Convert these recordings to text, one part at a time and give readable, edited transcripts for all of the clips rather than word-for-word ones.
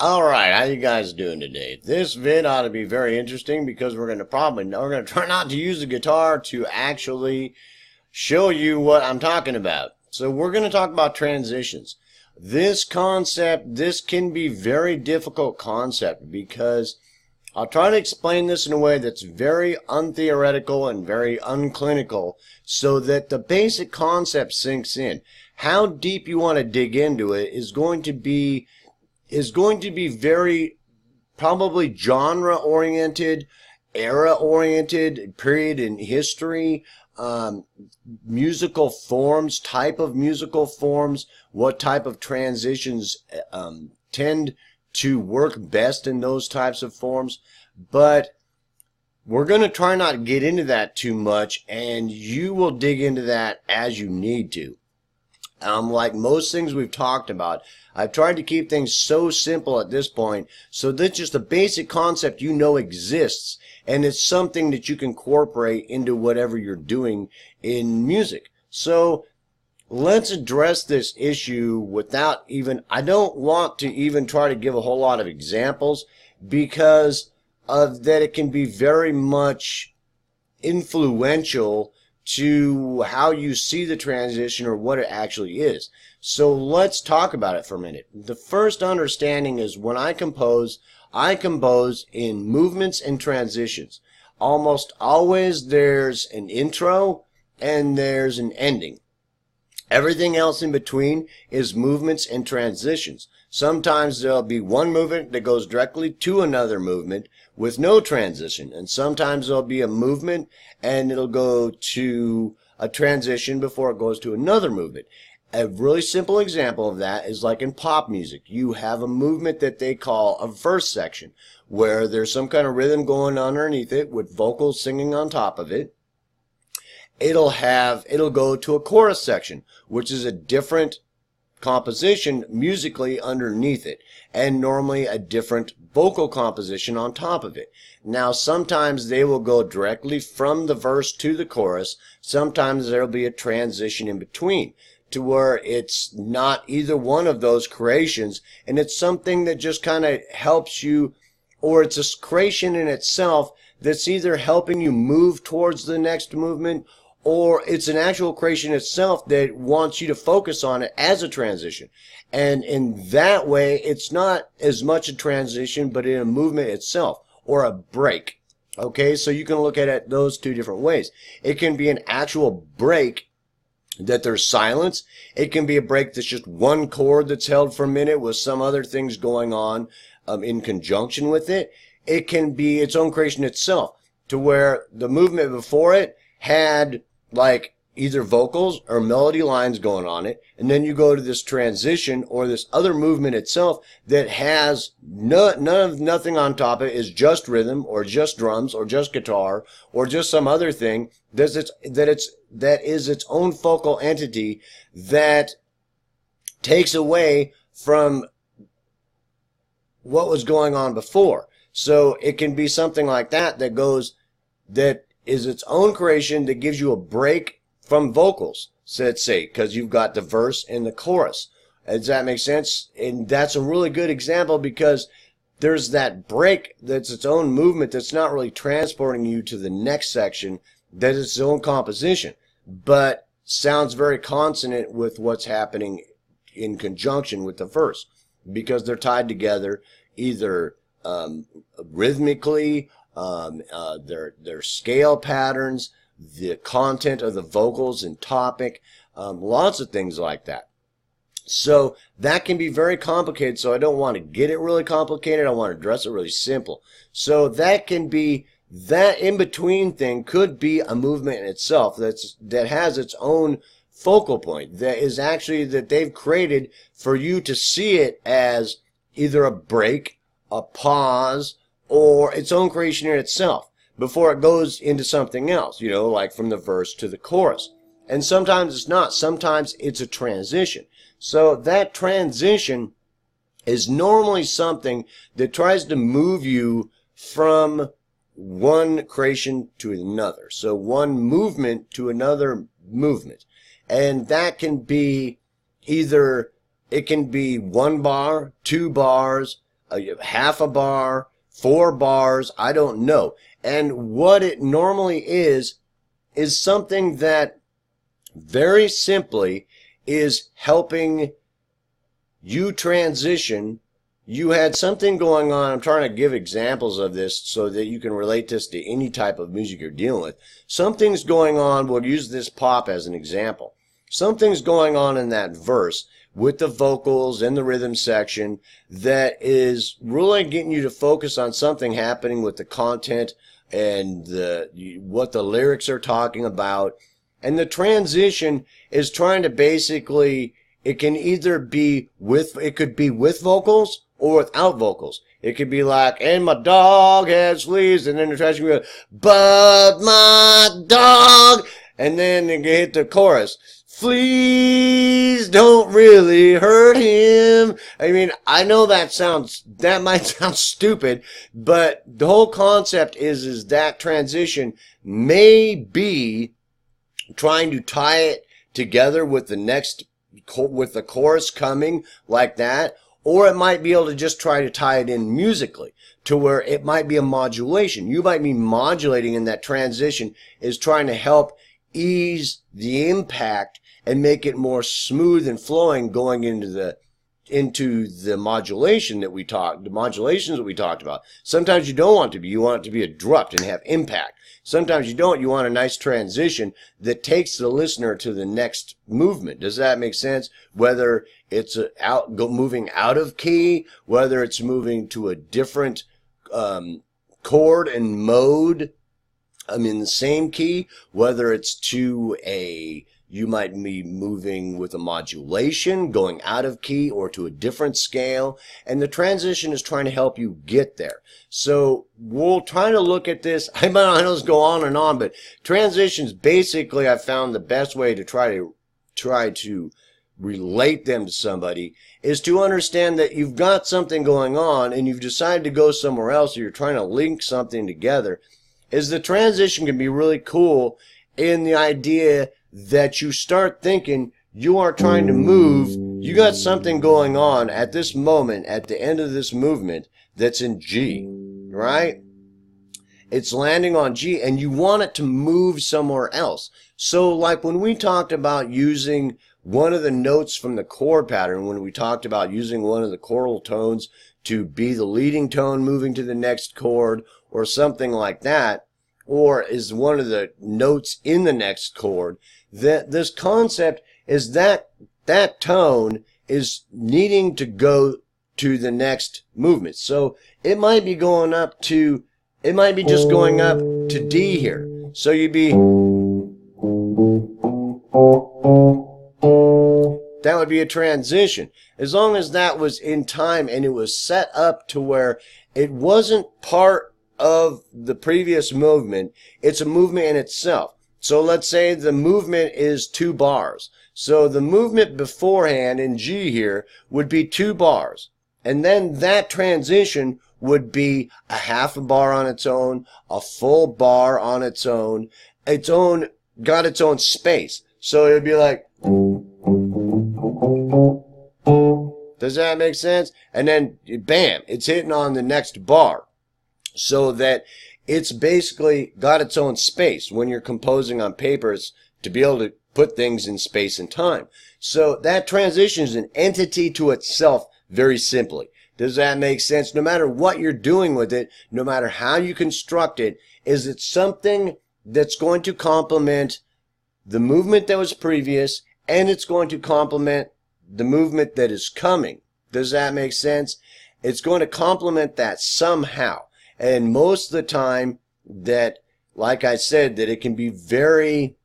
Alright, how you guys doing today? This vid ought to be very interesting because we're gonna try not to use the guitar to actually show you what I'm talking about. So we're gonna talk about transitions. This can be very difficult concept because I'll try to explain this in a way that's very untheoretical and very unclinical so that the basic concept sinks in. How deep you want to dig into it is going to be very probably genre oriented, era oriented, period in history, musical forms, type of musical forms, what type of transitions tend to work best in those types of forms. But we're going to try not to get into that too much, and you will dig into that as you need to. Like most things we've talked about, I've tried to keep things so simple at this point so that just a basic concept you know exists, and it's something that you can incorporate into whatever you're doing in music. So let's address this issue without even, I don't want to even try to give a whole lot of examples because of that it can be very much influential to how you see the transition or what it actually is. So let's talk about it for a minute. The first understanding is when I compose in movements and transitions. Almost always there's an intro and there's an ending. Everything else in between is movements and transitions. Sometimes there'll be one movement that goes directly to another movement with no transition. And sometimes there'll be a movement and it'll go to a transition before it goes to another movement. A really simple example of that is like in pop music. You have a movement that they call a verse section where there's some kind of rhythm going underneath it with vocals singing on top of it. It'll go to a chorus section, which is a different composition musically underneath it, and normally a different vocal composition on top of it. Now, sometimes they will go directly from the verse to the chorus. Sometimes there'll be a transition in between to where it's not either one of those creations, and it's something that just kind of helps you, or it's a creation in itself that's either helping you move towards the next movement, or it's an actual creation itself that wants you to focus on it as a transition. And in that way, it's not as much a transition, but in a movement itself, or a break. Okay, so you can look at it those two different ways. It can be an actual break that there's silence. It can be a break that's just one chord that's held for a minute with some other things going on in conjunction with it. It can be its own creation itself, to where the movement before it had like either vocals or melody lines going on it, and then you go to this transition or this other movement itself that has nothing on top of it, is just rhythm or just drums or just guitar or just some other thing that is its own focal entity that takes away from what was going on before. So it can be something like that that is its own creation that gives you a break from vocals, let's say, because you've got the verse and the chorus. Does that make sense? And that's a really good example because there's that break that's its own movement that's not really transporting you to the next section, that is its own composition, but sounds very consonant with what's happening in conjunction with the verse because they're tied together either rhythmically, their scale patterns, the content of the vocals and topic, lots of things like that. So that can be very complicated, so I don't want to get it really complicated. I want to address it really simple. So that can be, that in-between thing could be a movement in itself that has its own focal point, that is actually that they've created for you to see it as either a break, a pause, or its own creation in itself before it goes into something else, like from the verse to the chorus. And sometimes it's not. Sometimes it's a transition. So that transition is normally something that tries to move you from one creation to another. So one movement to another movement. And that can be either, it can be one bar, two bars, half a bar, 4 bars, I don't know. And what it normally is something that very simply is helping you transition. You had something going on. I'm trying to give examples of this so that you can relate this to any type of music you're dealing with. Something's going on. We'll use this pop as an example. Something's going on in that verse with the vocals and the rhythm section that is really getting you to focus on something happening with the content and what the lyrics are talking about. And the transition is trying to basically, it can either be with, it could be with vocals or without vocals. It could be like, and my dog has fleas, and then the transition goes, but my dog, and then you hit the chorus. Fleas don't really hurt him. I mean, I know that might sound stupid, but the whole concept is that transition may be trying to tie it together with the chorus coming like that, or it might be able to just try to tie it in musically to where it might be a modulation. You might be modulating, in that transition is trying to help ease the impact and make it more smooth and flowing going into the modulations that we talked about. Sometimes you don't want it to be. You want it to be abrupt and have impact. Sometimes you don't. You want a nice transition that takes the listener to the next movement. Does that make sense? Whether it's moving out of key, whether it's moving to a different chord and mode, in the same key, whether it's to you might be moving with a modulation, going out of key or to a different scale, and the transition is trying to help you get there. So we'll try to look at this. I know this go on and on, but transitions basically I found the best way to try to relate them to somebody is to understand that you've got something going on and you've decided to go somewhere else, or you're trying to link something together. Is the transition can be really cool in the idea that you start thinking you are trying to move, you got something going on at this moment, at the end of this movement, that's in G, right? It's landing on G, and you want it to move somewhere else. So like when we talked about using one of the notes from the chord pattern, when we talked about using one of the chordal tones to be the leading tone moving to the next chord, or something like that, or is one of the notes in the next chord, that this concept is that tone is needing to go to the next movement. So it might be going up to, it might be just going up to D here. So you'd be, that would be a transition. As long as that was in time and it was set up to where it wasn't part of the previous movement, it's a movement in itself. So let's say the movement is 2 bars. So the movement beforehand in G here would be 2 bars. And then that transition would be a half a bar on its own, a full bar on its own, got its own space. So it would be like, does that make sense? And then bam, it's hitting on the next bar. So that it's basically got its own space. When you're composing on paper, it's to be able to put things in space and time. So that transition is an entity to itself, very simply. Does that make sense? No matter what you're doing with it, no matter how you construct it, is it something that's going to complement the movement that was previous, and it's going to complement the movement that is coming. Does that make sense? It's going to complement that somehow. And most of the time that, like I said, that it can be very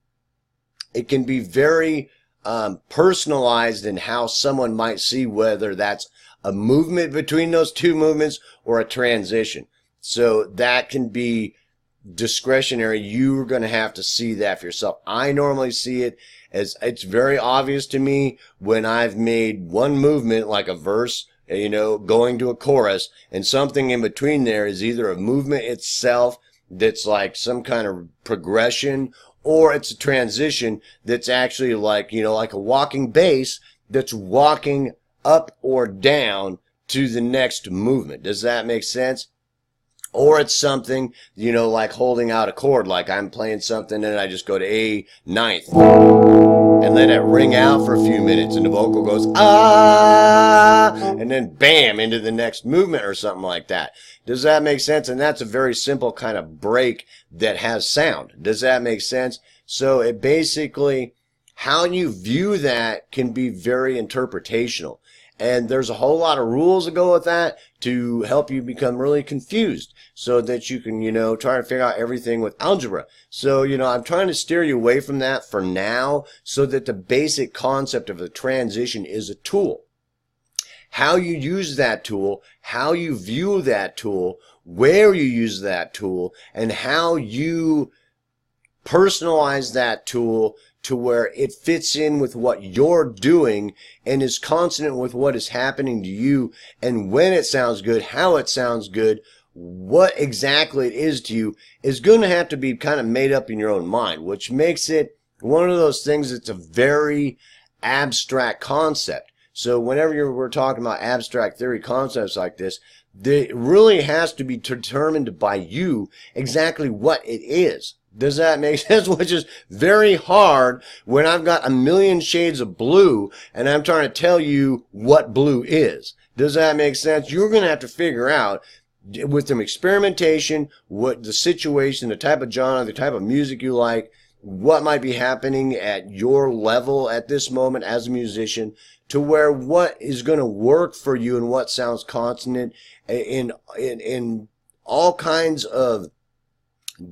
personalized in how someone might see whether that's a movement between those two movements or a transition. So that can be discretionary. You're going to have to see that for yourself. I normally see it as, it's very obvious to me when I've made one movement like a verse, you know, going to a chorus, and something in between there is either a movement itself that's like some kind of progression, or it's a transition that's actually like, you know, like a walking bass that's walking up or down to the next movement. Does that make sense? Or it's something, you know, like holding out a chord, like I'm playing something and I just go to A ninth and let it ring out for a few minutes and the vocal goes, ah, and then bam, into the next movement or something like that. Does that make sense? And that's a very simple kind of break that has sound. Does that make sense? So it basically, how you view that can be very interpretational. And there's a whole lot of rules that go with that to help you become really confused so that you can, you know, try to figure out everything with algebra. So, you know, I'm trying to steer you away from that for now so that the basic concept of the transition is a tool. How you use that tool, how you view that tool, where you use that tool, and how you personalize that tool to where it fits in with what you're doing and is consonant with what is happening to you, and when it sounds good, how it sounds good, what exactly it is to you is going to have to be kind of made up in your own mind, which makes it one of those things that's a very abstract concept. So whenever we're talking about abstract theory concepts like this, it really has to be determined by you exactly what it is. Does that make sense? Which is very hard when I've got a million shades of blue and I'm trying to tell you what blue is. Does that make sense? You're going to have to figure out with some experimentation, what the situation, the type of genre, the type of music you like, what might be happening at your level at this moment as a musician, to where what is going to work for you and what sounds consonant in all kinds of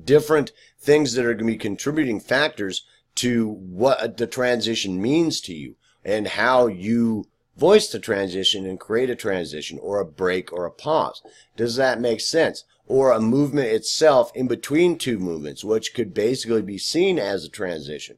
different things that are going to be contributing factors to what the transition means to you and how you voice the transition and create a transition or a break or a pause. Does that make sense? Or a movement itself in between two movements, which could basically be seen as a transition.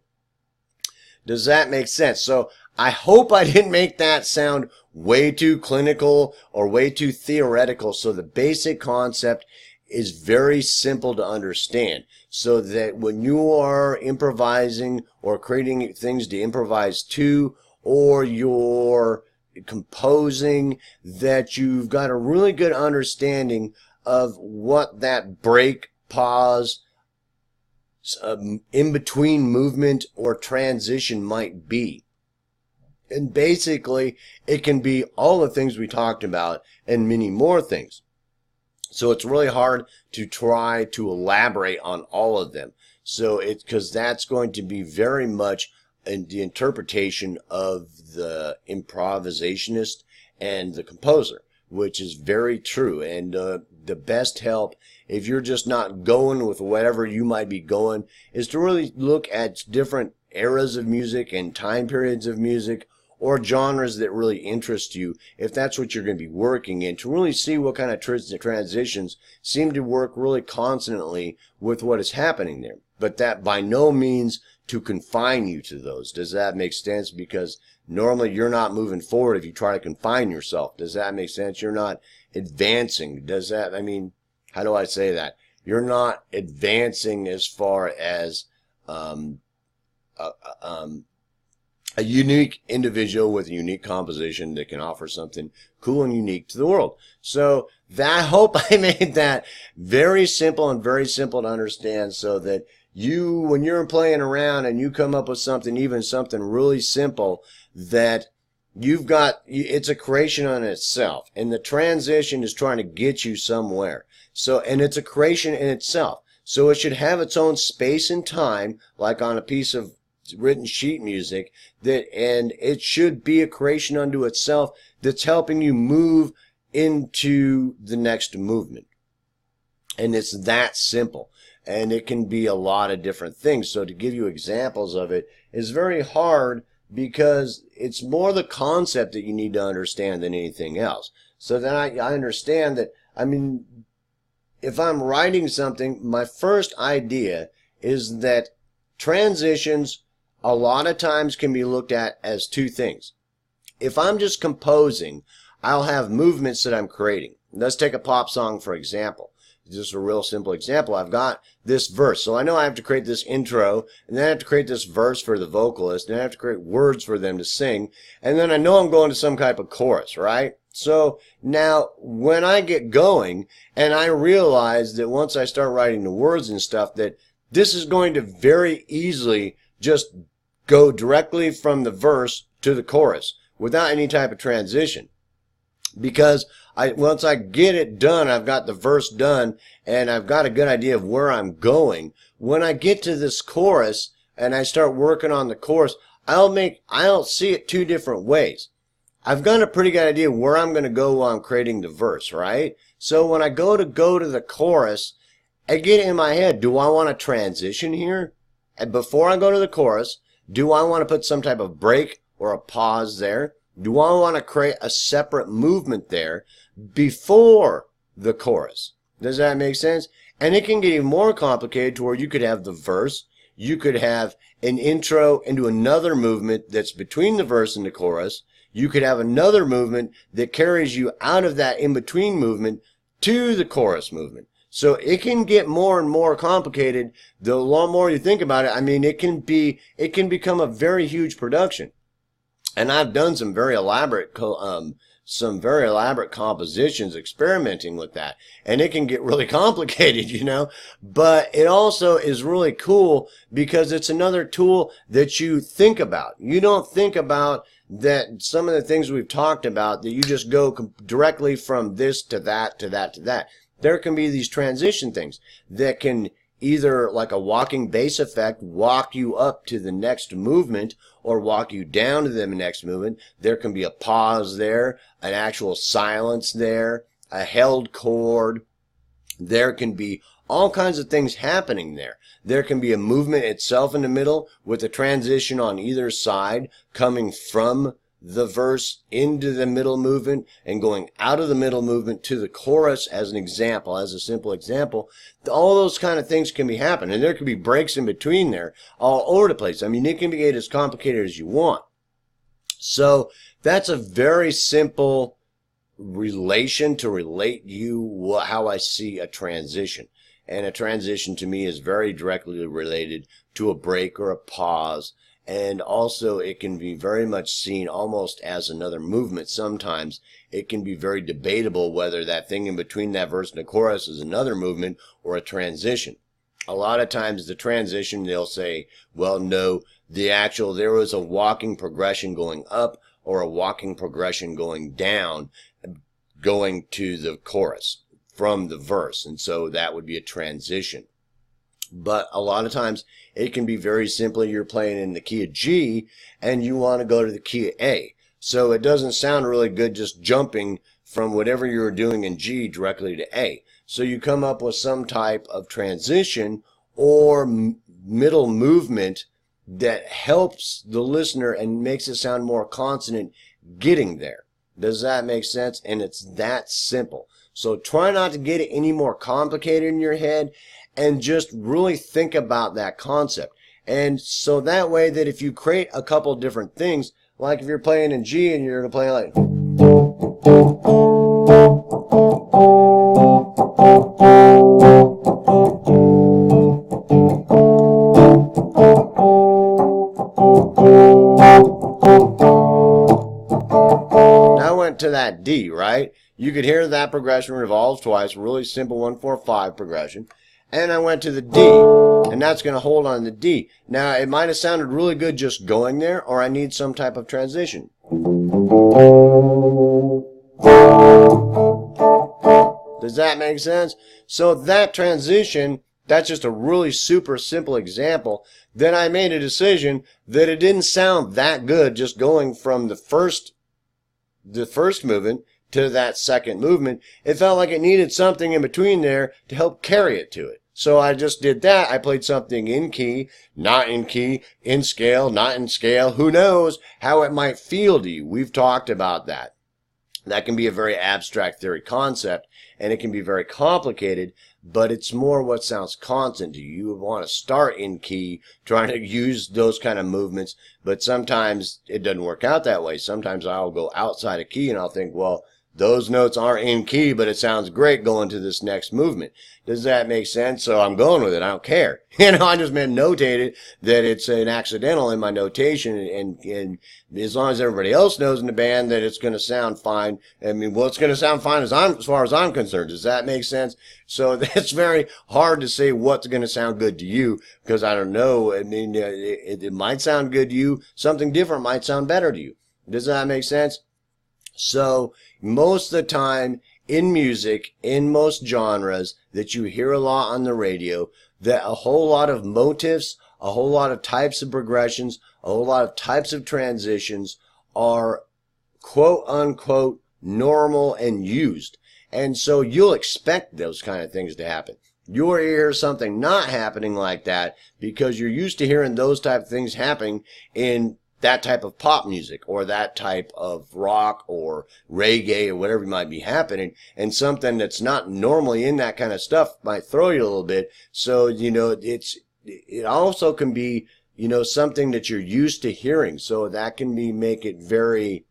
Does that make sense? So I hope I didn't make that sound way too clinical or way too theoretical. So the basic concept is very simple to understand, so that when you are improvising or creating things to improvise to, or you're composing, that you've got a really good understanding of what that break, pause, in between movement or transition might be. And basically it can be all the things we talked about and many more things. So it's really hard to try to elaborate on all of them. So it's because that's going to be very much in the interpretation of the improvisationist and the composer, which is very true. And the best help, if you're just not going with whatever you might be going, is to really look at different eras of music and time periods of music, or genres that really interest you, if that's what you're going to be working in, to really see what kind of transitions seem to work really consonantly with what is happening there. But that by no means to confine you to those. Does that make sense? Because normally you're not moving forward if you try to confine yourself. Does that make sense? You're not advancing. Does that, I mean, how do I say that? You're not advancing as far as a unique individual with a unique composition that can offer something cool and unique to the world. So I hope I made that very simple and very simple to understand, so that you, when you're playing around and you come up with something, even something really simple, that you've got, it's a creation on itself, and the transition is trying to get you somewhere. So, and it's a creation in itself. So it should have its own space and time, like on a piece of written sheet music, and it should be a creation unto itself that's helping you move into the next movement. And it's that simple. And it can be a lot of different things. So to give you examples of it is very hard, because it's more the concept that you need to understand than anything else. So then I understand that, I mean, if I'm writing something, my first idea is that transitions a lot of times can be looked at as two things. If I'm just composing, I'll have movements that I'm creating. Let's take a pop song, for example. Just a real simple example. I've got this verse, so I know I have to create this intro, and then I have to create this verse for the vocalist, and I have to create words for them to sing, and then I know I'm going to some type of chorus, right? So now when I get going and I realize that once I start writing the words and stuff, that this is going to very easily just go directly from the verse to the chorus without any type of transition. Because once I get it done, I've got the verse done and I've got a good idea of where I'm going. When I get to this chorus and I start working on the chorus, I'll see it two different ways. I've got a pretty good idea where I'm going to go while I'm creating the verse, right? So when I go to the chorus, I get in my head, do I want to transition here? And before I go to the chorus, do I want to put some type of break or a pause there? Do I want to create a separate movement there before the chorus? Does that make sense? And it can get even more complicated to where you could have the verse, you could have an intro into another movement that's between the verse and the chorus. You could have another movement that carries you out of that in-between movement to the chorus movement. So it can get more and more complicated the more you think about it. I mean, it can become a very huge production. And I've done some very elaborate compositions experimenting with that. And it can get really complicated, you know. But it also is really cool because it's another tool that you think about. You don't think about that some of the things we've talked about that you just go directly from this to that, to that, to that. There can be these transition things that can either, like a walking bass effect, walk you up to the next movement or walk you down to the next movement. There can be a pause there, an actual silence there, a held chord. There can be all kinds of things happening there. There can be a movement itself in the middle with a transition on either side coming from the verse into the middle movement and going out of the middle movement to the chorus as an example, as a simple example. All those kind of things can be happening. And there can be breaks in between there all over the place. I mean, it can get as complicated as you want. So that's a very simple relation to relate you how I see a transition. And a transition to me is very directly related to a break or a pause. And also it can be very much seen almost as another movement. Sometimes it can be very debatable whether that thing in between that verse and the chorus is another movement or a transition. A lot of times the transition, they'll say, well, no, there was a walking progression going up or a walking progression going down, going to the chorus from the verse. And so that would be a transition. But a lot of times it can be very simply you're playing in the key of G and you want to go to the key of A. So it doesn't sound really good just jumping from whatever you're doing in G directly to A. So you come up with some type of transition or middle movement that helps the listener and makes it sound more consonant getting there. Does that make sense? And it's that simple. So try not to get it any more complicated in your head and just really think about that concept. And so that way that if you create a couple different things, like if you're playing in G and you're going to play like, now I went to that D, right? You could hear that progression revolves twice, really simple 1-4-5 progression. And I went to the D, and that's going to hold on the D. Now, it might have sounded really good just going there, or I need some type of transition. Does that make sense? So that transition, that's just a really super simple example. Then I made a decision that it didn't sound that good just going from the first movement to that second movement. It felt like it needed something in between there to help carry it to it. So I just did that. I played something in key, not in key, in scale, not in scale. Who knows how it might feel to you? We've talked about that. That can be a very abstract theory concept, and it can be very complicated, but it's more what sounds constant to you. You would want to start in key, trying to use those kind of movements, but sometimes it doesn't work out that way. Sometimes I'll go outside of key, and I'll think, well, those notes aren't in key, but it sounds great going to this next movement. Does that make sense? So I'm going with it. I don't care. I just meant notated that it's an accidental in my notation, and as long as everybody else knows in the band that it's going to sound fine. I mean, well, it's going to sound fine as far as I'm concerned. Does that make sense? So it's very hard to say what's going to sound good to you, because I don't know. I mean, it might sound good to you. Something different might sound better to you. Does that make sense? So most of the time in music, in most genres that you hear a lot on the radio, that a whole lot of motifs, a whole lot of types of progressions, a whole lot of types of transitions are quote unquote normal and used. And so you'll expect those kind of things to happen. You'll hear something not happening like that because you're used to hearing those type of things happening in that type of pop music or that type of rock or reggae or whatever might be happening, and something that's not normally in that kind of stuff might throw you a little bit. So, it also can be, something that you're used to hearing. So that can make it very,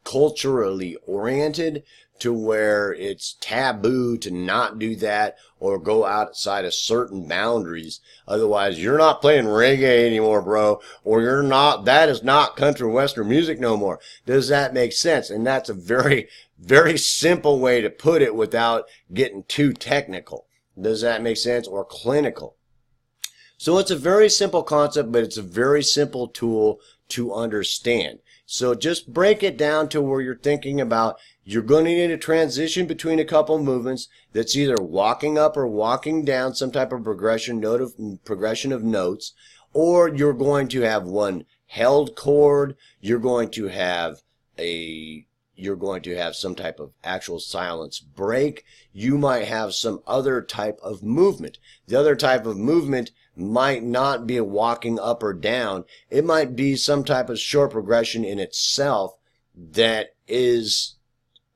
culturally oriented, to where it's taboo to not do that or go outside of certain boundaries. Otherwise, you're not playing reggae anymore, bro, or that is not country western music no more. Does that make sense? And that's a very, very simple way to put it without getting too technical. Does that make sense? Or clinical. So it's a very simple concept, but it's a very simple tool to understand. So just break it down to where you're thinking about you're going to need a transition between a couple movements that's either walking up or walking down, some type of progression of notes, or you're going to have one held chord, you're going to have some type of actual silence break, you might have some other type of movement. The other type of movement might not be a walking up or down. It might be some type of short progression in itself that is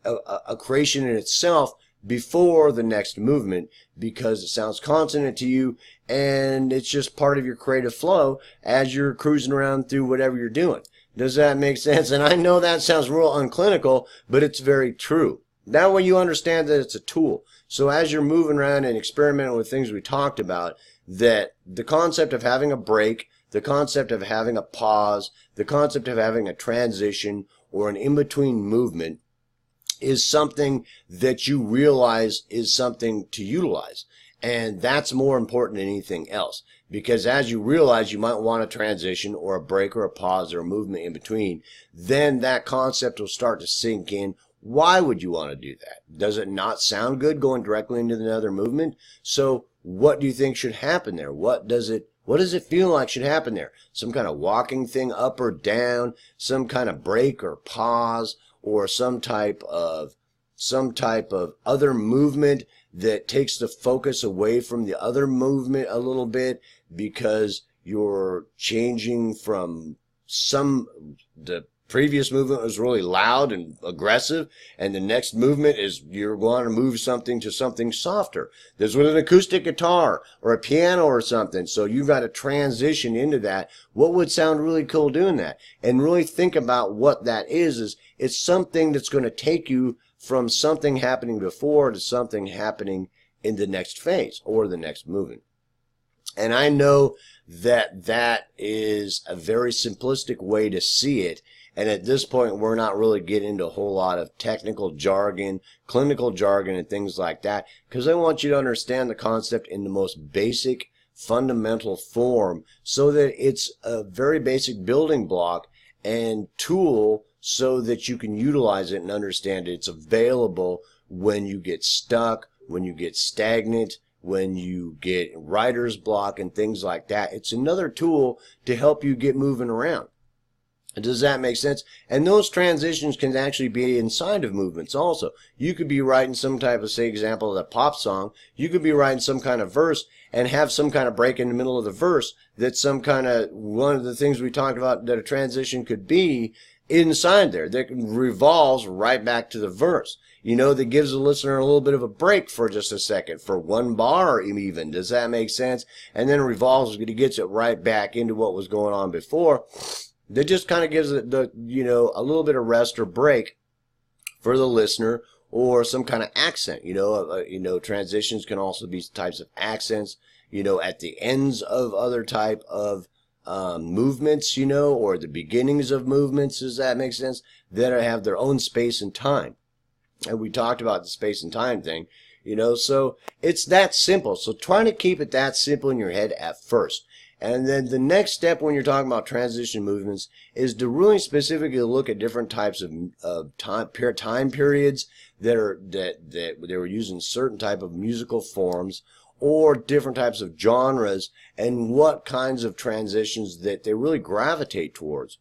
a creation in itself before the next movement, because it sounds consonant to you and it's just part of your creative flow as you're cruising around through whatever you're doing. Does that make sense? And I know that sounds real unclinical, but it's very true. That way you understand that it's a tool. So as you're moving around and experimenting with things we talked about, that the concept of having a break, the concept of having a pause, the concept of having a transition or an in-between movement is something that you realize is something to utilize. And that's more important than anything else. Because as you realize you might want a transition or a break or a pause or a movement in between, then that concept will start to sink in. Why would you want to do that? Does it not sound good going directly into another movement? So what do you think should happen there? What does it feel like should happen there? Some kind of walking thing up or down, some kind of break or pause, or some type of other movement that takes the focus away from the other movement a little bit, because you're changing from the previous movement was really loud and aggressive, and the next movement is you're going to move something to something softer. This with an acoustic guitar or a piano or something. So you've got to transition into that. What would sound really cool doing that? And really think about what that is it's something that's going to take you from something happening before to something happening in the next phase or the next movement. And I know that is a very simplistic way to see it. And at this point, we're not really getting into a whole lot of technical jargon, clinical jargon, and things like that, because I want you to understand the concept in the most basic, fundamental form, so that it's a very basic building block and tool so that you can utilize it and understand it. It's available when you get stuck, when you get stagnant, when you get writer's block and things like that. It's another tool to help you get moving around. Does that make sense? And those transitions can actually be inside of movements also. You could be writing some type of, say, example of a pop song. You could be writing some kind of verse and have some kind of break in the middle of the verse that's some kind of, one of the things we talked about that a transition could be inside there that revolves right back to the verse. That gives the listener a little bit of a break for just a second, for one bar even. Does that make sense? And then revolves, it gets it right back into what was going on before. that just kind of gives it the, you know, a little bit of rest or break for the listener, or some kind of accent. You know, transitions can also be types of accents, you know, at the ends of other type of movements, you know, or the beginnings of movements, does that make sense, that have their own space and time. And we talked about the space and time thing, you know, so it's that simple. So trying to keep it that simple in your head at first. And then the next step when you're talking about transition movements is to really specifically look at different types of time periods that they were using certain type of musical forms, or different types of genres, and what kinds of transitions that they really gravitate towards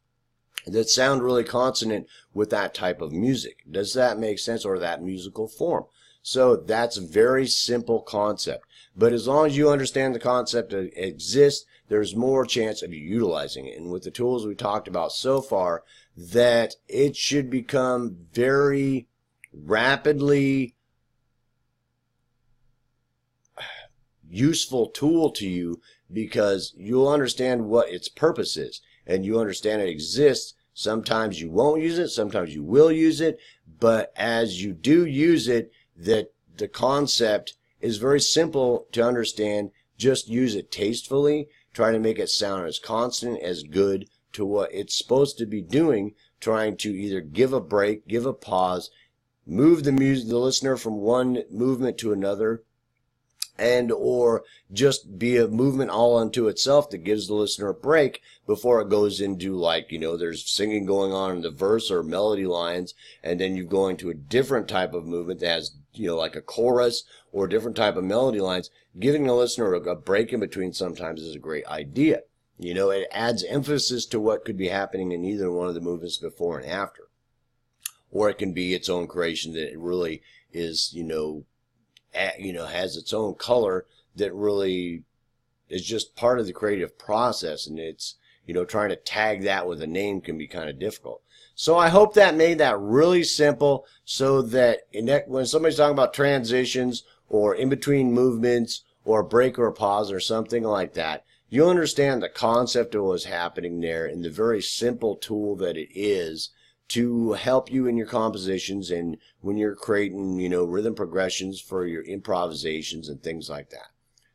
that sound really consonant with that type of music. Does that make sense? Or that musical form. So that's a very simple concept. But as long as you understand the concept that exists, there's more chance of you utilizing it. And with the tools we talked about so far, that it should become very rapidly useful tool to you, because you'll understand what its purpose is, and you understand it exists. Sometimes you won't use it, sometimes you will use it, but as you do use it, that the concept is very simple to understand. Just use it tastefully. Try to make it sound as constant, as good to what it's supposed to be doing, trying to either give a break, give a pause, move the listener from one movement to another, and or just be a movement all unto itself that gives the listener a break before it goes into, like, you know, there's singing going on in the verse or melody lines, and then you go into a different type of movement that has, you know, like a chorus or a different type of melody lines. Giving the listener a break in between sometimes is a great idea. You know, it adds emphasis to what could be happening in either one of the movements before and after. Or it can be its own creation that it really is, you know, has its own color that really is just part of the creative process. And it's, you know, trying to tag that with a name can be kind of difficult. So I hope that made that really simple, so that when somebody's talking about transitions or in between movements or a break or a pause or something like that, you understand the concept of what's happening there and the very simple tool that it is to help you in your compositions and when you're creating, you know, rhythm progressions for your improvisations and things like that.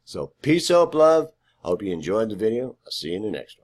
So peace, hope, love. I hope you enjoyed the video. I'll see you in the next one.